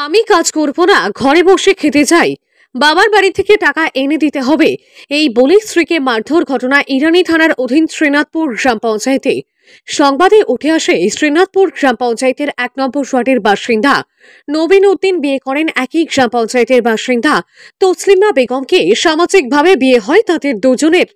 আমি কাজ করব না, ঘরে বসে খেতে চাই, বাবার বাড়ি থেকে টাকা এনে দিতে হবে, এই বলে স্ত্রীকে মারধর ঘটনা ইরানি থানার অধীন শ্রীনাথপুর গ্রাম পঞ্চায়েতে। সংবাদে উঠে আসে শ্রীনাথপুর গ্রাম পঞ্চায়েতের ১ নম্বর ওয়ার্ডের বাসিন্দা নবীন উদ্দিন বিয়ে করেন একই গ্রাম পঞ্চায়েতের বাসিন্দা তসলিমা বেগমকে। সামাজিকভাবে বিয়ে হয় তাদের দুজনের।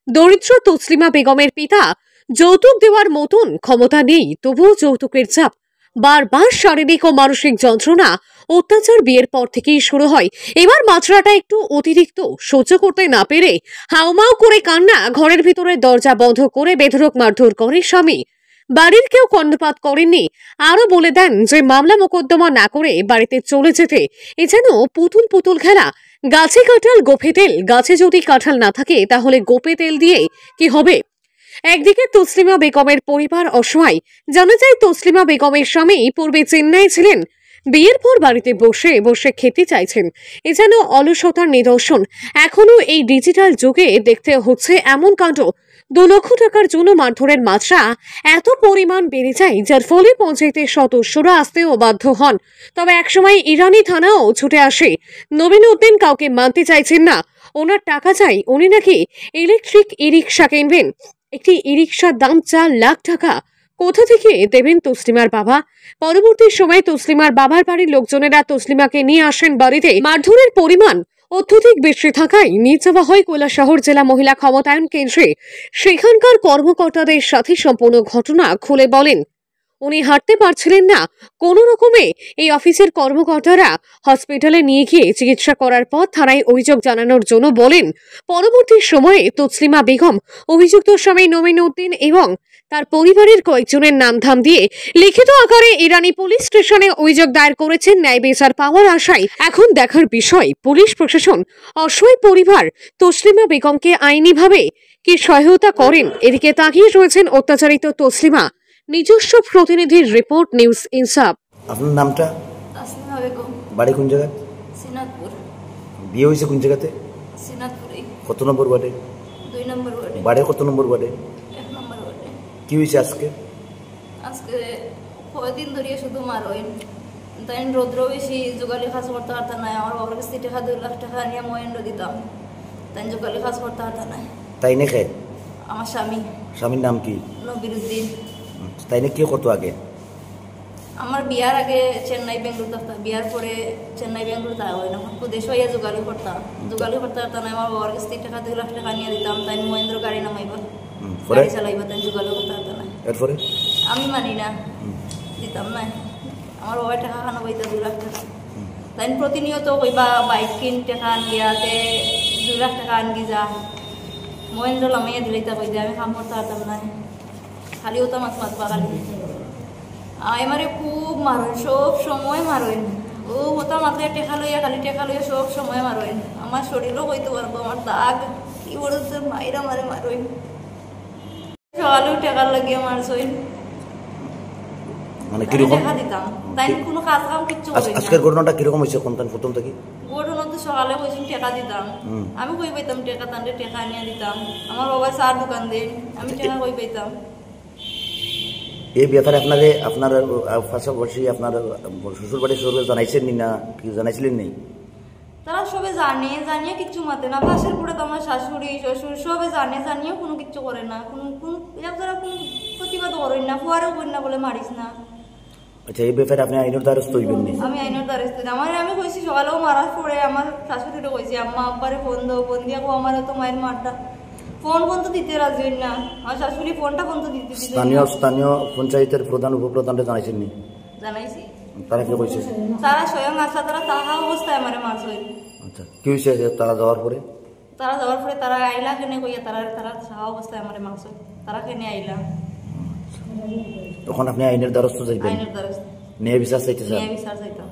দরিদ্র তসলিমা বেগমের পিতা যৌতুক দেওয়ার মতন ক্ষমতা নেই, তবুও যৌতুকের চাপ, বারবার শারীরিক ও মানসিক যন্ত্রণা, অত্যাচার বিয়ের পর থেকেই শুরু হয়। এবার মাত্রাটা একটু অতিরিক্ত। সহ্য করতে না পেরে হাউমাউ করে কান্না, ঘরের ভিতরে দরজা বন্ধ করে বেধড়ক মারধর করে স্বামী। বাড়ির কেউ কর্ণপাত করেননি, আরো বলে দেন যে মামলা মোকদ্দমা না করে বাড়িতে চলে যেতে। এ যেন পুতুল পুতুল খেলা। গাছে কাঁঠাল গোফে তেল, গাছে যদি কাঁঠাল না থাকে তাহলে গোপে তেল দিয়ে কি হবে? একদিকে তসলিমা বেগমের পরিবার অসহায়। জানা যায় তসলিমা বেগমের স্বামী পূর্বে চেন্নাই ছিলেন, বিয়ের পর বাড়িতে বসে বসে খেতে চাইছেন। এ যেন অলসতার নিদর্শন। এখনো এই ডিজিটাল যুগে দেখতে হচ্ছে এমন কাণ্ড। 2 লক্ষ টাকার জন্য মারধরের মাত্রা এত পরিমাণ বেড়ে যায়, যার ফলে পঞ্চায়েতের সদস্যরা আসতেও বাধ্য হন। তবে একসময় ইরানি থানাও ছুটে আসে। নবীন উদ্দিন কাউকে মানতে চাইছেন না, ওনার টাকা চাই। উনি নাকি ইলেকট্রিক ই রিক্সা কিনবেন। একটি ই রিক্সার দাম 4 লাখ টাকা। কোথা থেকে দেবেন তসলিমার বাবা? পরবর্তী সময়ে তসলিমার বাবার বাড়ির লোকজনেরা তসলিমাকে নিয়ে আসেন বাড়িতে। মারধরের পরিমাণ অত্যধিক বেশি থাকায় নিয়ে যাওয়া হয় কৈলাসহর জেলা মহিলা ক্ষমতায়ন কেন্দ্রে। সেখানকার কর্মকর্তাদের সাথে সম্পূর্ণ ঘটনা খুলে বলেন। উনি হাঁটতে পারছিলেন না, কোনো রকমে এই অফিসের কর্মকর্তারা হসপিটালে নিয়ে গিয়ে চিকিৎসা করার পর থানায় অভিযোগ জানানোর জন্য বলেন। পরবর্তী সময়ে তসলিমা বেগম অভিযুক্ত স্বামী নবীন উদ্দিন এবং তার পরিবারের কয়েকজনের নামধাম দিয়ে লিখিত আকারে ইরানি পুলিশ স্টেশনে অভিযোগ দায়ের করেছেন ন্যায় বিচার পাওয়ার আশায়। এখন দেখার বিষয় পুলিশ প্রশাসন অসহায় পরিবার তসলিমা বেগমকে আইনিভাবে কি সহায়তা করেন। এদিকে তাকিয়ে রয়েছেন অত্যাচারিত তসলিমা। নিজস্ব প্রতিনিধির রিপোর্ট, নিউজ ইনসাফ। আপনার নামটা? তাসলিমা বেগম। বাড়ি কোন জায়গায়? শ্রীনাথপুর। বিয়ে হয়েছে কোন জায়গাতে? শ্রীনাথপুরে। কত নম্বর ওয়ার্ডে? 2 নম্বর ওয়ার্ডে। বাড়ির কত নম্বর ওয়ার্ডে? 1 নম্বর ওয়ার্ডে। কি হয়েছে আজকে? আজকে কয়েকদিন ধরিয়ে শুধু মারোইন। তাই রৌদ্র বেশি, যোগালি কাজ করতে পারতাম না। আমার বাবার কাছে টাকা 2 লাখ টাকা নিয়ে মহেন্দ্র দিতাম, তাই যোগালি কাজ করতে পারতাম না। তাই না? খেয়ে আমার স্বামী। স্বামীর নাম কি? নবীন উদ্দিন। তাই না কি করতো আগে? আমার বিয়ার আগে চেন্নাই বেঙ্গলুরু থাকতাম, বিয়ার পরে চেন্নাই বেঙ্গলুরু তা হয় না, প্রদেশ হইয়া যোগালি করতাম পারতাম না। আমার বাবার কাছ থেকে টাকা 2 লাখ টাকা নিয়ে দিতাম, তাই মহেন্দ্র গাড়ি নামাইবা, গাড়ি চালাইবা, তাই যোগালি করতে পারতাম না। এরপরে আমি মানি না, দিতাম না। আমার বাবার টাকা খানো বইতা 2 লাখ টাকা, তাই প্রতিনিয়ত কইবা বাইক কিন টাকা আনগিয়াতে 2 লাখ টাকা আনগি যা, মহেন্দ্র লামাইয়া দিলেই তা কইতে আমি কাম করতে পারতাম না। খালি ওটা মাতবা খালি আমারে খুব মারেন, সব সময় মারেন। ও ওটা মাত্রায় টেকা লইয়া, খালি টেকা লইয়া সব সময় মারেন। আমার শরীরও হইতে পারবো, আমার দাগ কি বলতে মাইরা মারেন। সকালেও টেকার লাগিয়ে মারছইন, মানে কিরকম টাকা দিতাম, তাই কোনো কাজ কাম কিচ্ছু করি না। আজকের ঘটনাটা কিরকম হয়েছে কোনটান প্রথম থেকে? ঘটনা তো সকালে কইছেন টাকা দিতাম, আমি কই পাইতাম টাকা, তান্ডে টাকা নিয়ে দিতাম। আমার বাবা চার দোকান দেন, আমি টাকা কই পাইতাম। এই ব্যাপারে আপনার পাশাপাশি আপনার শ্বশুর বাড়ির সবাই জানাইছেন না? কি জানাইছিলেন নেই? তারা সবে জানিয়ে কিচ্ছু মাতে না। পাশের পরে তো আমার শাশুড়ি শ্বশুর সবে জানিয়েও কোনো কিচ্ছু করে না, কোনো তারা কোনো প্রতিবাদ করেন না, ফুয়ারেও করেন না, বলে মারিস না। আচ্ছা, এই ব্যাপারে আপনি আইনের দ্বারস্থ হইবেন না? আমি আইনের দ্বারস্থ। আমি কইছি সকালেও মারার পরে আমার শাশুড়িরও কইছি, আম্মা আব্বারে ফোন দাও, ফোন দিয়া আমার তো মায়ের মারটা, ফোন তো দিতে রাজি হইন না। আমার শাশুড়ি ফোনটা তো দিতে স্থানীয় পঞ্চায়েতের প্রধান উপপ্রধানকে জানাইছেন নি? জানাইছি। তারা কি কইছে? তারা স্বয়ং আসা, তারা তাহা অবস্থায় আমারে মারছই। আচ্ছা, কি হয়েছে তারা যাওয়ার পরে? তারা আইলা কেনে কইয়া, তারা সাহা অবস্থায় আমারে মারছই, তারা কেনে আইলা। তখন আপনি আইনের দ্বারস্থ যাইবেন? আইনের দ্বারস্থ, ন্যায় বিচার চাইতে চান? ন্যায় বিচার চাইতাম।